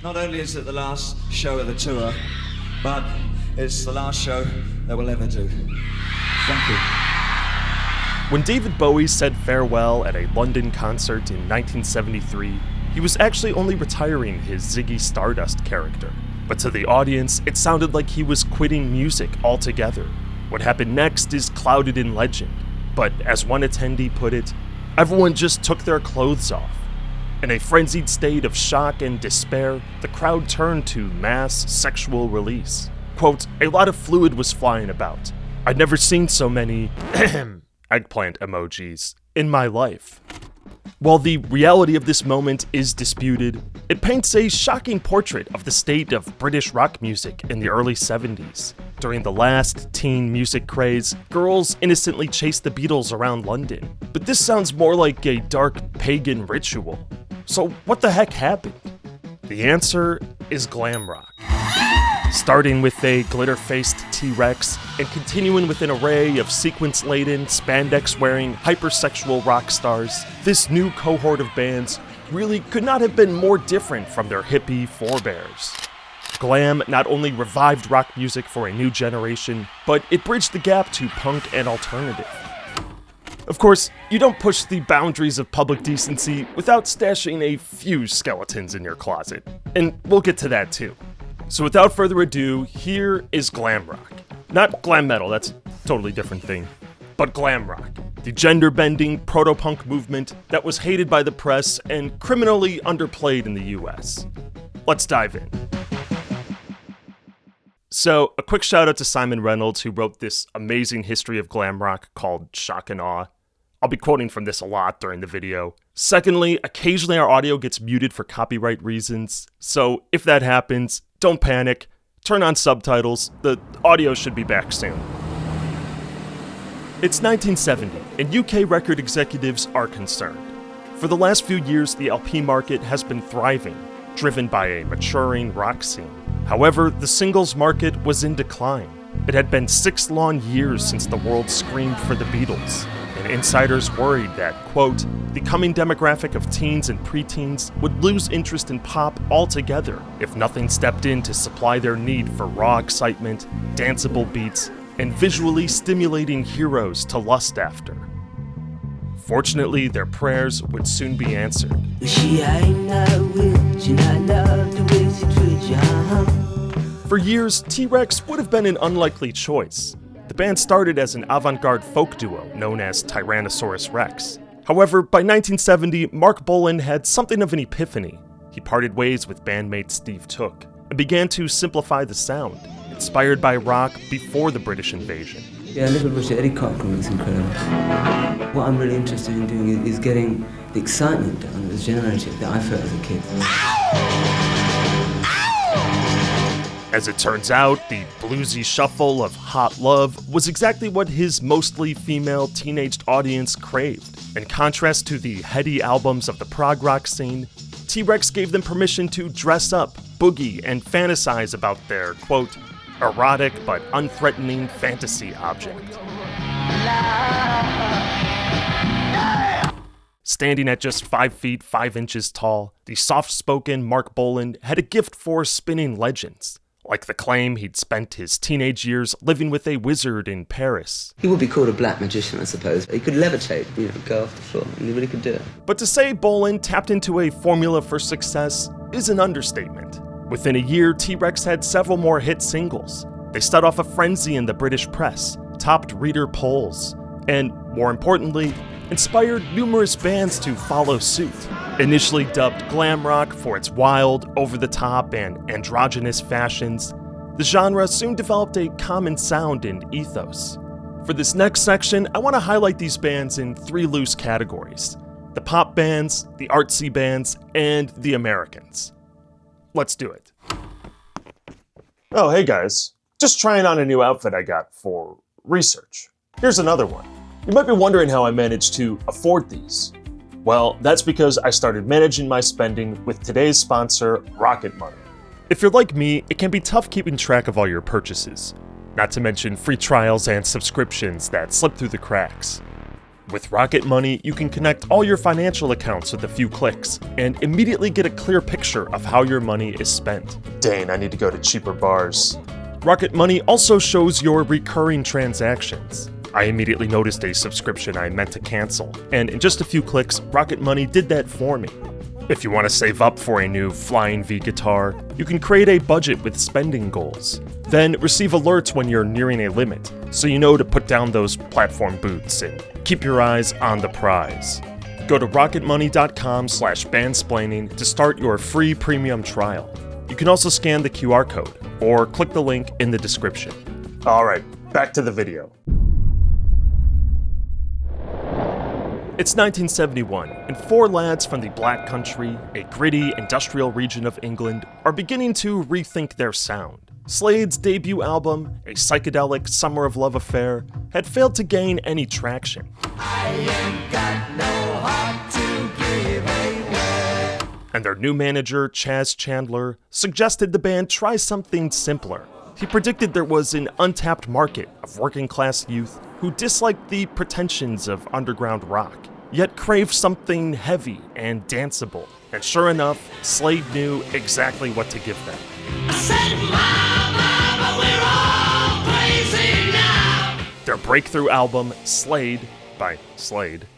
Not only is it the last show of the tour, but it's the last show that we'll ever do. Thank you. When David Bowie said farewell at a London concert in 1973, he was actually only retiring his Ziggy Stardust character. But to the audience, it sounded like he was quitting music altogether. What happened next is clouded in legend, but as one attendee put it, everyone just took their clothes off. In a frenzied state of shock and despair, the crowd turned to mass sexual release. Quote, a lot of fluid was flying about. I'd never seen so many eggplant emojis in my life. While the reality of this moment is disputed, it paints a shocking portrait of the state of British rock music in the early 70s. During the last teen music craze, girls innocently chased the Beatles around London. But this sounds more like a dark pagan ritual. So what the heck happened? The answer is glam rock. Starting with a glitter-faced T-Rex and continuing with an array of sequence-laden, spandex-wearing, hypersexual rock stars, this new cohort of bands really could not have been more different from their hippie forebears. Glam not only revived rock music for a new generation, but it bridged the gap to punk and alternative. Of course, you don't push the boundaries of public decency without stashing a few skeletons in your closet, and we'll get to that too. So without further ado, here is glam rock. Not glam metal, that's a totally different thing, but glam rock, the gender-bending proto-punk movement that was hated by the press and criminally underplayed in the US. Let's dive in. So, a quick shout out to Simon Reynolds, who wrote this amazing history of glam rock called Shock and Awe. I'll be quoting from this a lot during the video. Secondly, occasionally our audio gets muted for copyright reasons, so if that happens, don't panic, turn on subtitles, the audio should be back soon. It's 1970, and UK record executives are concerned. For the last few years, the LP market has been thriving, driven by a maturing rock scene. However, the singles market was in decline. It had been 6 long years since the world screamed for the Beatles, and insiders worried that, quote, the coming demographic of teens and preteens would lose interest in pop altogether if nothing stepped in to supply their need for raw excitement, danceable beats, and visually stimulating heroes to lust after. Fortunately, their prayers would soon be answered. For years, T-Rex would have been an unlikely choice. The band started as an avant-garde folk duo known as Tyrannosaurus Rex. However, by 1970, Mark Bolan had something of an epiphany. He parted ways with bandmate Steve Took and began to simplify the sound, inspired by rock before the British invasion. Yeah, Little Richard, Eddie Cochran was incredible. What I'm really interested in doing is getting the excitement down that was generated that I felt as a kid. As it turns out, the bluesy shuffle of Hot Love was exactly what his mostly female teenaged audience craved. In contrast to the heady albums of the prog rock scene, T-Rex gave them permission to dress up, boogie, and fantasize about their, quote, erotic but unthreatening fantasy object. Standing at just 5 feet 5 inches tall, the soft-spoken Mark Bolan had a gift for spinning legends, like the claim he'd spent his teenage years living with a wizard in Paris. He would be called a black magician, I suppose. He could levitate, go off the floor, and he really could do it. But to say Bolan tapped into a formula for success is an understatement. Within a year, T-Rex had several more hit singles. They set off a frenzy in the British press, topped reader polls, and, more importantly, inspired numerous bands to follow suit. Initially dubbed glam rock for its wild, over-the-top, and androgynous fashions, the genre soon developed a common sound and ethos. For this next section, I want to highlight these bands in 3 loose categories: the pop bands, the artsy bands, and the Americans. Let's do it. Oh, hey guys. Just trying on a new outfit I got for research. Here's another one. You might be wondering how I managed to afford these. Well, that's because I started managing my spending with today's sponsor, Rocket Money. If you're like me, it can be tough keeping track of all your purchases, not to mention free trials and subscriptions that slip through the cracks. With Rocket Money, you can connect all your financial accounts with a few clicks, and immediately get a clear picture of how your money is spent. Dang, I need to go to cheaper bars. Rocket Money also shows your recurring transactions. I immediately noticed a subscription I meant to cancel, and in just a few clicks, Rocket Money did that for me. If you want to save up for a new Flying V guitar, you can create a budget with spending goals. Then receive alerts when you're nearing a limit, so you know to put down those platform boots and keep your eyes on the prize. Go to rocketmoney.com/bandsplaining to start your free premium trial. You can also scan the QR code or click the link in the description. Alright, back to the video. It's 1971, and four lads from the Black Country, a gritty industrial region of England, are beginning to rethink their sound. Slade's debut album, a psychedelic summer of love affair, had failed to gain any traction. I ain't got no heart to give away. And their new manager, Chaz Chandler, suggested the band try something simpler. He predicted there was an untapped market of working-class youth who disliked the pretensions of underground rock, yet craved something heavy and danceable. And sure enough, Slade knew exactly what to give them. I said, Mama, we're all crazy now. Their breakthrough album, Slade, by Slade,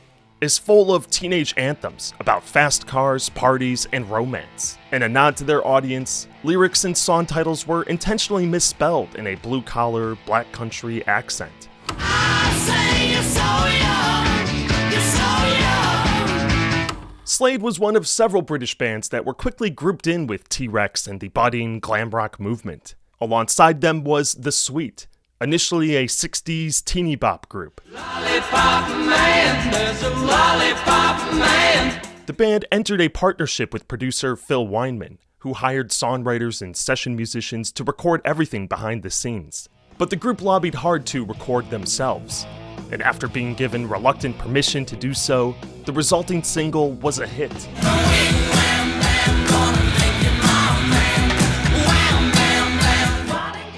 is full of teenage anthems about fast cars, parties, and romance. In a nod to their audience, lyrics and song titles were intentionally misspelled in a blue-collar, black country accent. I say you're so young, you're so young. Slade was one of several British bands that were quickly grouped in with T-Rex and the budding glam rock movement. Alongside them was The Sweet, initially a 60s teeny bop group. Lollipop Man, there's a lollipop man. The band entered a partnership with producer Phil Weinman, who hired songwriters and session musicians to record everything behind the scenes. But the group lobbied hard to record themselves, and after being given reluctant permission to do so, the resulting single was a hit.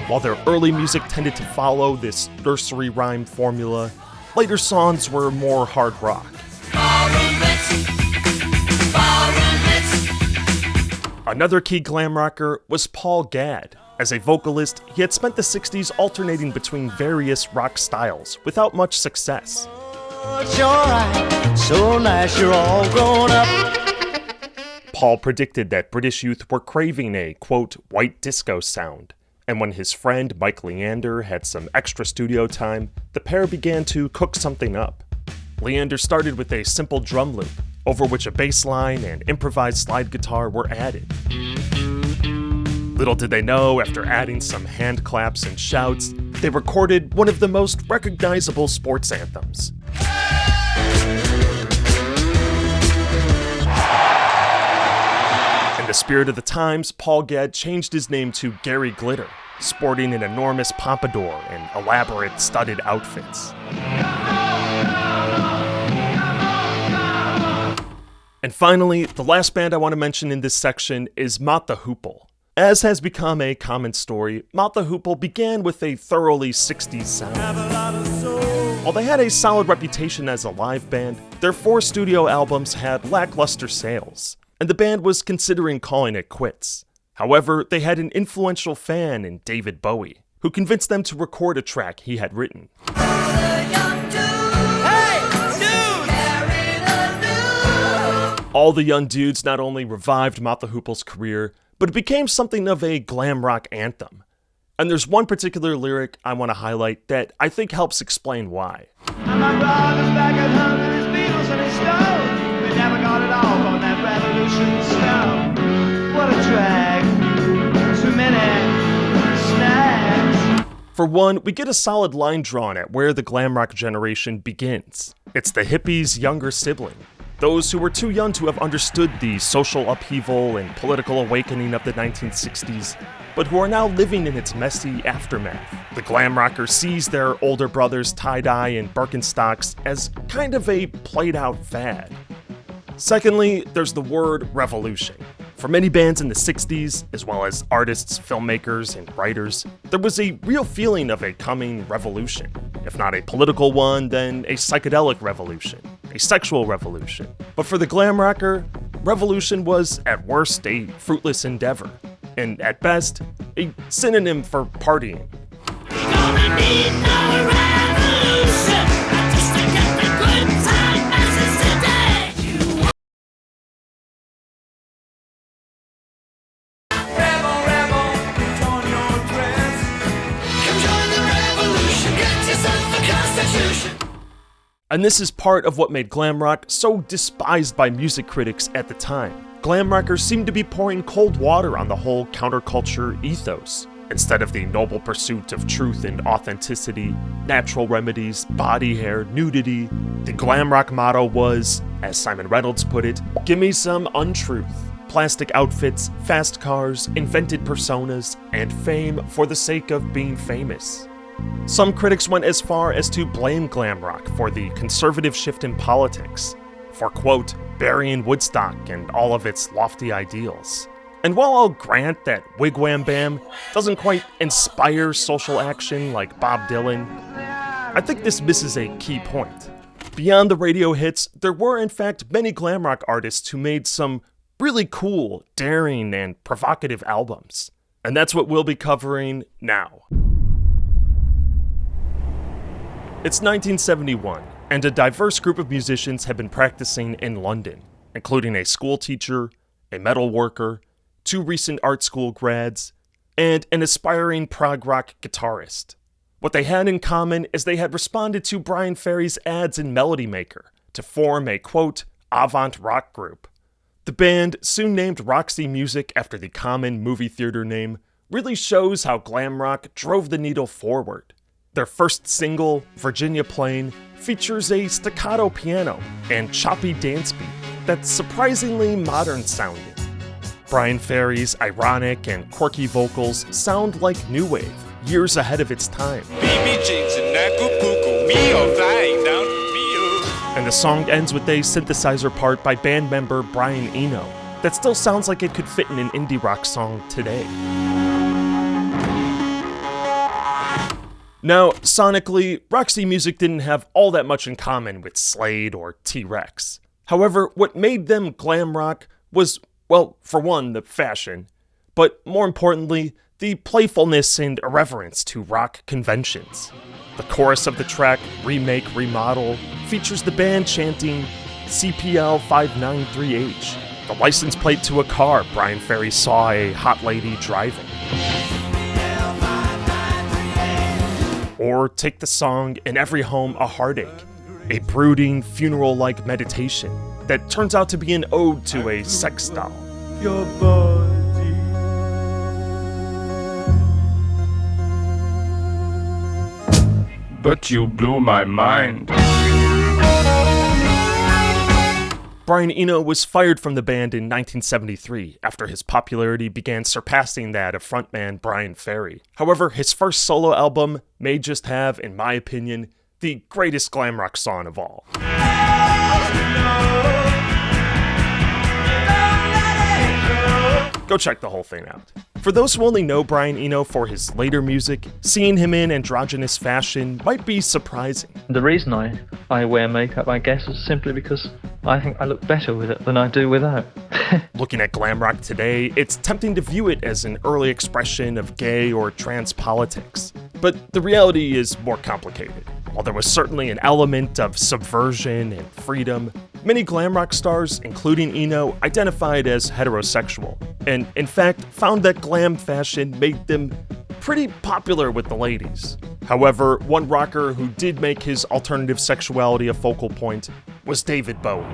While their early music tended to follow this nursery rhyme formula, later songs were more hard rock. Another key glam rocker was Paul Gadd. As a vocalist, he had spent the 60s alternating between various rock styles without much success. It's alright, so nice you're all grown up. Paul predicted that British youth were craving a, quote, white disco sound. And when his friend Mike Leander had some extra studio time, the pair began to cook something up. Leander started with a simple drum loop, over which a bass line and improvised slide guitar were added. Little did they know, after adding some hand claps and shouts, they recorded one of the most recognizable sports anthems. In the spirit of the times, Paul Gadd changed his name to Gary Glitter, sporting an enormous pompadour and elaborate studded outfits. And finally, the last band I want to mention in this section is Mott the Hoople. As has become a common story, Mott the Hoople began with a thoroughly 60s sound. While they had a solid reputation as a live band, their 4 studio albums had lackluster sales, and the band was considering calling it quits. However, they had an influential fan in David Bowie, who convinced them to record a track he had written. All the Young Dudes not only revived Mott the Hoople's career, but it became something of a glam rock anthem. And there's one particular lyric I want to highlight that I think helps explain why. And my brother's back at home with his Beatles and his Stones. We never got it off on that revolution stone. What a drag. Too many snags. For one, we get a solid line drawn at where the glam rock generation begins. It's the hippies' younger sibling. Those who were too young to have understood the social upheaval and political awakening of the 1960s, but who are now living in its messy aftermath. The glam rocker sees their older brothers' tie-dye and Birkenstocks as kind of a played-out fad. Secondly, there's the word revolution. For many bands in the 60s, as well as artists, filmmakers, and writers, there was a real feeling of a coming revolution. If not a political one, then a psychedelic revolution, a sexual revolution. But for the glam rocker, revolution was, at worst, a fruitless endeavor, and at best, a synonym for partying. Gonna need no revolution, just to get the good time masses today. Rebel, rebel, put on your dress. Come join the revolution, get yourself a constitution. And this is part of what made glam rock so despised by music critics at the time. Glam rockers seemed to be pouring cold water on the whole counterculture ethos. Instead of the noble pursuit of truth and authenticity, natural remedies, body hair, nudity, the glam rock motto was, as Simon Reynolds put it, "Gimme some untruth, plastic outfits, fast cars, invented personas, and fame for the sake of being famous." Some critics went as far as to blame glam rock for the conservative shift in politics, for, quote, burying Woodstock and all of its lofty ideals. And while I'll grant that Wigwam Bam doesn't quite inspire social action like Bob Dylan, I think this misses a key point. Beyond the radio hits, there were in fact many glam rock artists who made some really cool, daring, and provocative albums. And that's what we'll be covering now. It's 1971, and a diverse group of musicians have been practicing in London, including a school teacher, a metal worker, 2 recent art school grads, and an aspiring prog rock guitarist. What they had in common is they had responded to Bryan Ferry's ads in Melody Maker to form a, quote, avant rock group. The band, soon named Roxy Music after the common movie theater name, really shows how glam rock drove the needle forward. Their first single, Virginia Plain, features a staccato piano and choppy dance beat that's surprisingly modern sounding. Bryan Ferry's ironic and quirky vocals sound like new wave, years ahead of its time. And the song ends with a synthesizer part by band member Brian Eno that still sounds like it could fit in an indie rock song today. Now, sonically, Roxy Music didn't have all that much in common with Slade or T-Rex. However, what made them glam rock was, well, for one, the fashion, but more importantly, the playfulness and irreverence to rock conventions. The chorus of the track, Remake, Remodel, features the band chanting CPL 593H, the license plate to a car Bryan Ferry saw a hot lady driving. Or take the song In Every Home a Heartache, a brooding, funeral-like meditation that turns out to be an ode to a sex doll. Your body. But you blew my mind. Brian Eno was fired from the band in 1973 after his popularity began surpassing that of frontman Bryan Ferry. However, his first solo album may just have, in my opinion, the greatest glam rock song of all. Go check the whole thing out. For those who only know Brian Eno for his later music, seeing him in androgynous fashion might be surprising. The reason I wear makeup, I guess, is simply because I think I look better with it than I do without. Looking at glam rock today, it's tempting to view it as an early expression of gay or trans politics. But the reality is more complicated. While there was certainly an element of subversion and freedom, many glam rock stars, including Eno, identified as heterosexual, and in fact found that glam fashion made them pretty popular with the ladies. However, one rocker who did make his alternative sexuality a focal point was David Bowie.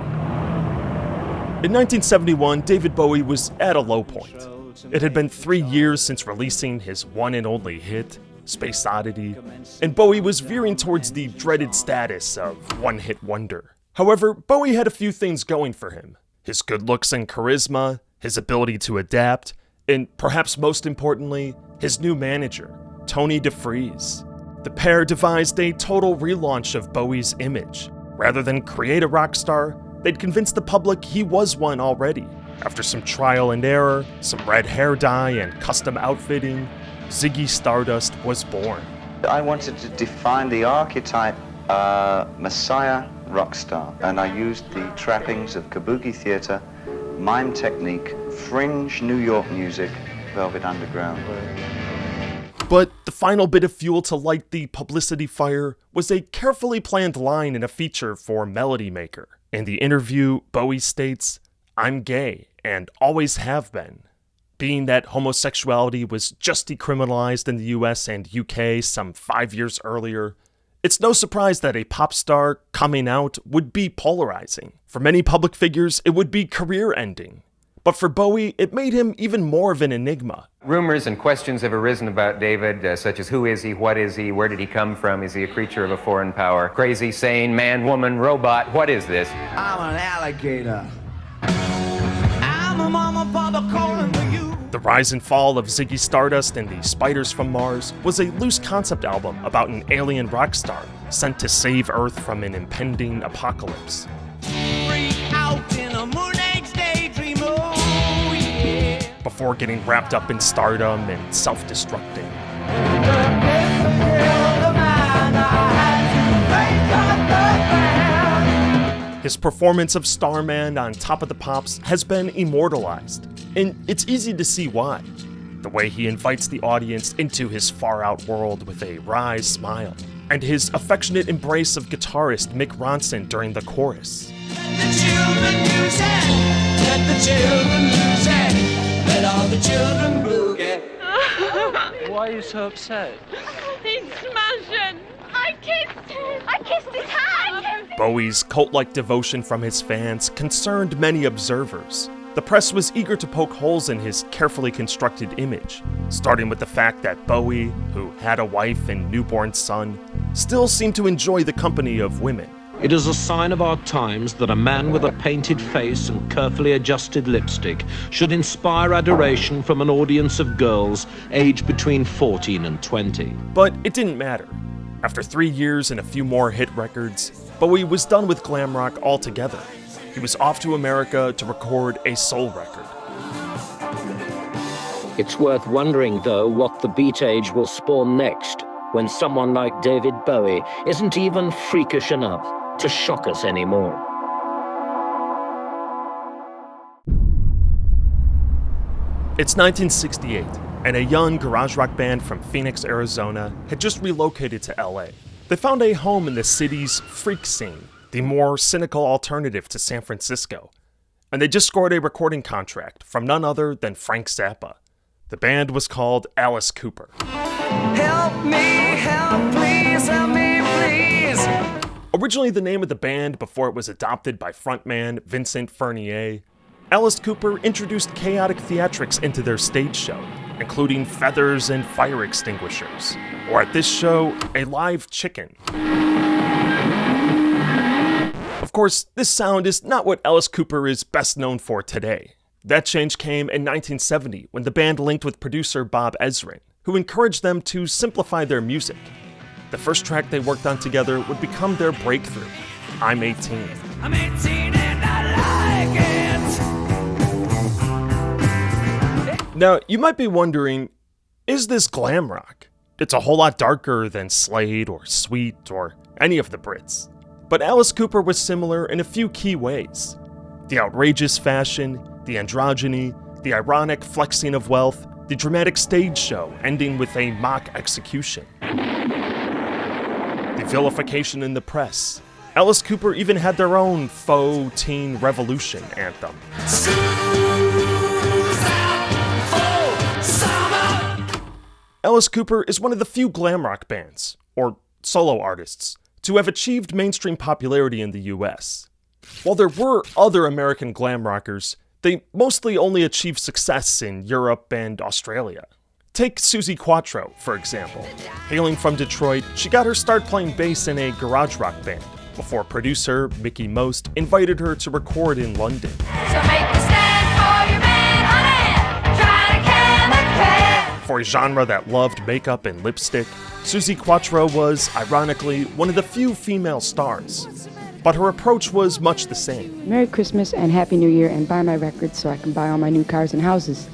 In 1971, David Bowie was at a low point. It had been 3 years since releasing his one and only hit, Space Oddity, and Bowie was veering towards the dreaded status of one-hit wonder. However, Bowie had a few things going for him. His good looks and charisma, his ability to adapt, and perhaps most importantly, his new manager, Tony DeFries. The pair devised a total relaunch of Bowie's image. Rather than create a rock star, they'd convinced the public he was one already. After some trial and error, some red hair dye, and custom outfitting, Ziggy Stardust was born. I wanted to define the archetype Messiah rock star, and I used the trappings of kabuki theater, mime technique, fringe New York music, Velvet Underground. But the final bit of fuel to light the publicity fire was a carefully planned line in a feature for Melody Maker. In the interview, Bowie states, "I'm gay, and always have been." Being that homosexuality was just decriminalized in the US and UK some 5 years earlier, it's no surprise that a pop star coming out would be polarizing. For many public figures, it would be career-ending. But for Bowie, it made him even more of an enigma. Rumors and questions have arisen about David, such as who is he, what is he, where did he come from, is he a creature of a foreign power, crazy, sane, man, woman, robot, what is this? I'm an alligator. I'm a mama, father calling for you. The Rise and Fall of Ziggy Stardust and the Spiders from Mars was a loose concept album about an alien rock star sent to save Earth from an impending apocalypse. Freak out in a moon age daydream, oh yeah. Before getting wrapped up in stardom and self-destructing. His performance of Starman on Top of the Pops has been immortalized, and it's easy to see why. The way he invites the audience into his far-out world with a wry smile, and his affectionate embrace of guitarist Mick Ronson during the chorus. Let the children use it. Let the children use it. Let all the children boogie. Why are you so upset? He's smashing. I kissed him. I kissed his hand. Bowie's cult-like devotion from his fans concerned many observers. The press was eager to poke holes in his carefully constructed image, starting with the fact that Bowie, who had a wife and newborn son, still seemed to enjoy the company of women. It is a sign of our times that a man with a painted face and carefully adjusted lipstick should inspire adoration from an audience of girls aged between 14 and 20. But it didn't matter. After 3 years and a few more hit records, Bowie was done with glam rock altogether. He was off to America to record a soul record. It's worth wondering, though, what the beat age will spawn next, when someone like David Bowie isn't even freakish enough to shock us anymore. It's 1968, and a young garage rock band from Phoenix, Arizona had just relocated to LA. They found a home in the city's freak scene, the more cynical alternative to San Francisco, and they just scored a recording contract from none other than Frank Zappa. The band was called Alice Cooper. Help me, help, please, help me, please. Originally the name of the band before it was adopted by frontman Vincent Furnier, Alice Cooper introduced chaotic theatrics into their stage show, including feathers and fire extinguishers, or at this show, a live chicken. Of course, this sound is not what Alice Cooper is best known for today. That change came in 1970 when the band linked with producer Bob Ezrin, who encouraged them to simplify their music. The first track they worked on together would become their breakthrough, I'm 18. I'm 18 and I like it. Now, you might be wondering, is this glam rock? It's a whole lot darker than Slade or Sweet or any of the Brits. But Alice Cooper was similar in a few key ways. The outrageous fashion, the androgyny, the ironic flexing of wealth, the dramatic stage show ending with a mock execution. The vilification in the press. Alice Cooper even had their own faux teen revolution anthem. Alice Cooper is one of the few glam rock bands, or solo artists, to have achieved mainstream popularity in the US. While there were other American glam rockers, they mostly only achieved success in Europe and Australia. Take Suzi Quatro, for example. Hailing from Detroit, she got her start playing bass in a garage rock band, before producer Mickey Most invited her to record in London. So make a stand for your man, honey. Try to chemical. For a genre that loved makeup and lipstick, Suzi Quatro was, ironically, one of the few female stars. but her approach was much the same. Merry Christmas and Happy New Year, and buy my records so I can buy all my new cars and houses.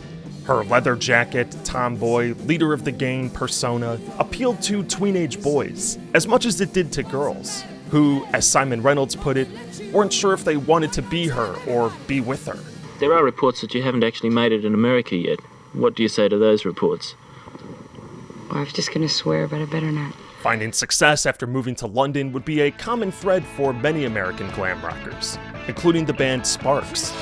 Her leather jacket, tomboy, leader of the gang persona appealed to teenage boys as much as it did to girls, who, as Simon Reynolds put it, weren't sure if they wanted to be her or be with her. There are reports that you haven't actually made it in America yet. What do you say to those reports? Well, I was just gonna swear, but I better not. Finding success after moving to London would be a common thread for many American glam rockers, including the band Sparks.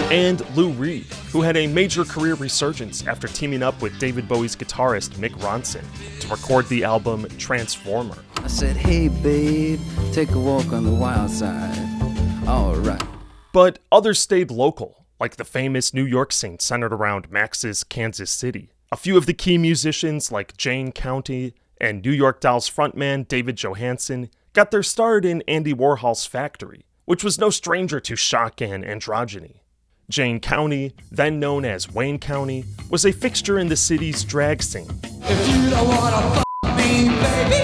And Lou Reed, who had a major career resurgence after teaming up with David Bowie's guitarist Mick Ronson to record the album Transformer. I said, hey babe, take a walk on the wild side. All right. But others stayed local, like the famous New York scene centered around Max's Kansas City. A few of the key musicians like Jane County and New York Dolls frontman David Johansen got their start in Andy Warhol's factory, which was no stranger to shock and androgyny. Jane County, then known as Wayne County, was a fixture in the city's drag scene. If you don't wanna fuck me, baby,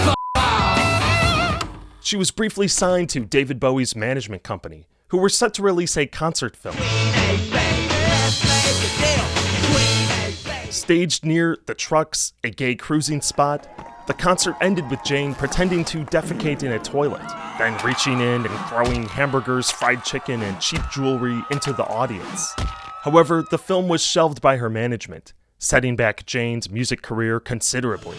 fuck off. She was briefly signed to David Bowie's management company, who were set to release a concert film. Staged near the Trucks, a gay cruising spot, the concert ended with Jane pretending to defecate in a toilet, then reaching in and throwing hamburgers, fried chicken, and cheap jewelry into the audience. However, the film was shelved by her management, setting back Jane's music career considerably.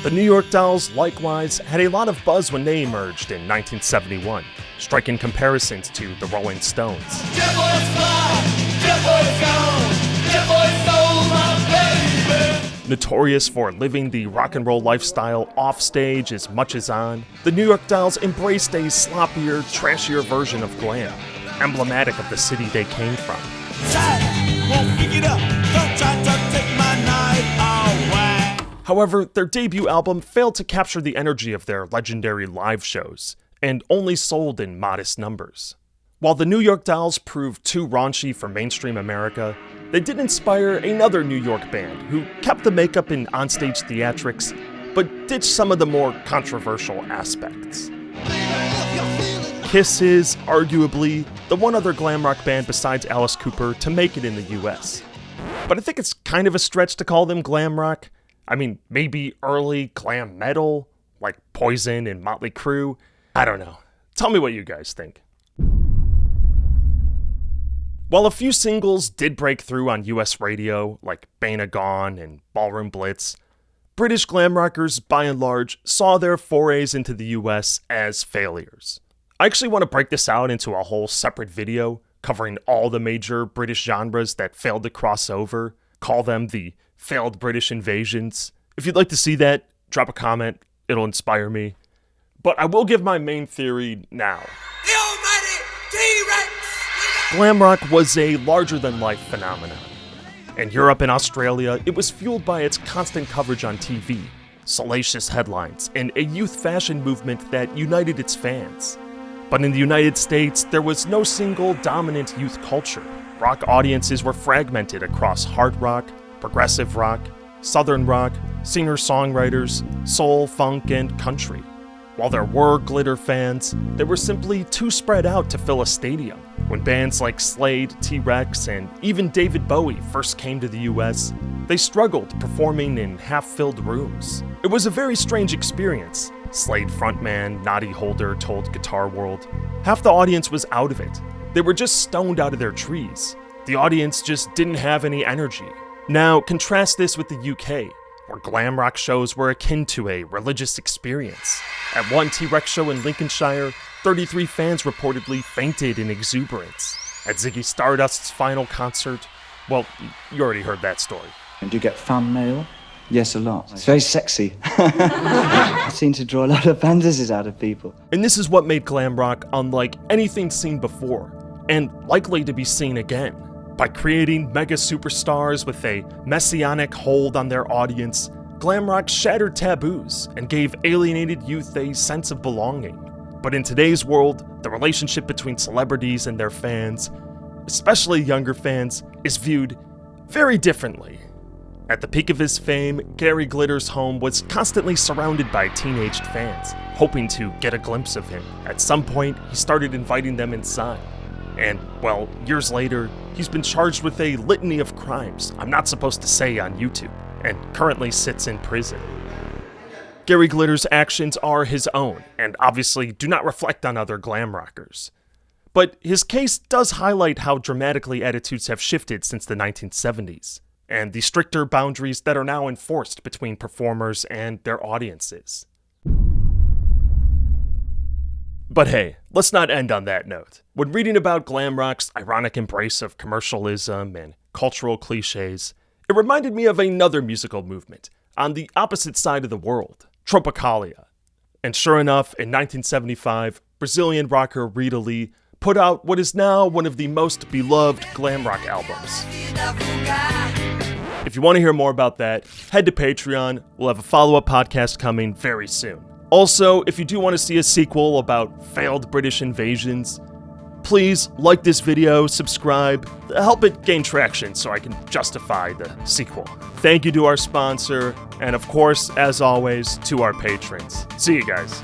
The New York Dolls, likewise, had a lot of buzz when they emerged in 1971, striking comparisons to the Rolling Stones. Notorious for living the rock and roll lifestyle offstage as much as on, the New York Dolls embraced a sloppier, trashier version of glam, emblematic of the city they came from. However, their debut album failed to capture the energy of their legendary live shows, and only sold in modest numbers. While the New York Dolls proved too raunchy for mainstream America, they did inspire another New York band who kept the makeup and onstage theatrics, but ditched some of the more controversial aspects. Kiss is, arguably, the one other glam rock band besides Alice Cooper to make it in the US. But I think it's kind of a stretch to call them glam rock. I mean, maybe early glam metal, like Poison and Motley Crue. I don't know. Tell me what you guys think. While a few singles did break through on US radio, like Bana Gone and Ballroom Blitz, British glam rockers, by and large, saw their forays into the US as failures. I actually want to break this out into a whole separate video, covering all the major British genres that failed to cross over, call them the failed British invasions. If you'd like to see that, drop a comment, it'll inspire me. But I will give my main theory now. The almighty T-Rex! Glam rock was a larger-than-life phenomenon. In Europe and Australia, it was fueled by its constant coverage on TV, salacious headlines, and a youth fashion movement that united its fans. But in the United States, there was no single dominant youth culture. Rock audiences were fragmented across hard rock, progressive rock, southern rock, singer-songwriters, soul, funk, and country. While there were glitter fans, they were simply too spread out to fill a stadium. When bands like Slade, T-Rex, and even David Bowie first came to the US, they struggled performing in half-filled rooms. It was a very strange experience, Slade frontman Noddy Holder told Guitar World. Half the audience was out of it. They were just stoned out of their trees. The audience just didn't have any energy. Now, contrast this with the UK, where glam rock shows were akin to a religious experience. At one T-Rex show in Lincolnshire, 33 fans reportedly fainted in exuberance. At Ziggy Stardust's final concert, well, you already heard that story. Do you get fan mail? Yes, a lot. It's very sexy. I seem to draw a lot of fantasies out of people. And this is what made glam rock unlike anything seen before, and likely to be seen again. By creating mega superstars with a messianic hold on their audience, glam rock shattered taboos and gave alienated youth a sense of belonging. But in today's world, the relationship between celebrities and their fans, especially younger fans, is viewed very differently. At the peak of his fame, Gary Glitter's home was constantly surrounded by teenaged fans, hoping to get a glimpse of him. At some point, he started inviting them inside. And, well, years later, he's been charged with a litany of crimes I'm not supposed to say on YouTube, and currently sits in prison. Gary Glitter's actions are his own, and obviously do not reflect on other glam rockers. But his case does highlight how dramatically attitudes have shifted since the 1970s, and the stricter boundaries that are now enforced between performers and their audiences. But hey, let's not end on that note. When reading about glam rock's ironic embrace of commercialism and cultural cliches, it reminded me of another musical movement on the opposite side of the world, Tropicalia. And sure enough, in 1975, Brazilian rocker Rita Lee put out what is now one of the most beloved glam rock albums. If you want to hear more about that, head to Patreon. We'll have a follow-up podcast coming very soon. Also, if you do want to see a sequel about failed British invasions, please like this video, subscribe, help it gain traction so I can justify the sequel. Thank you to our sponsor, and of course, as always, to our patrons. See you guys.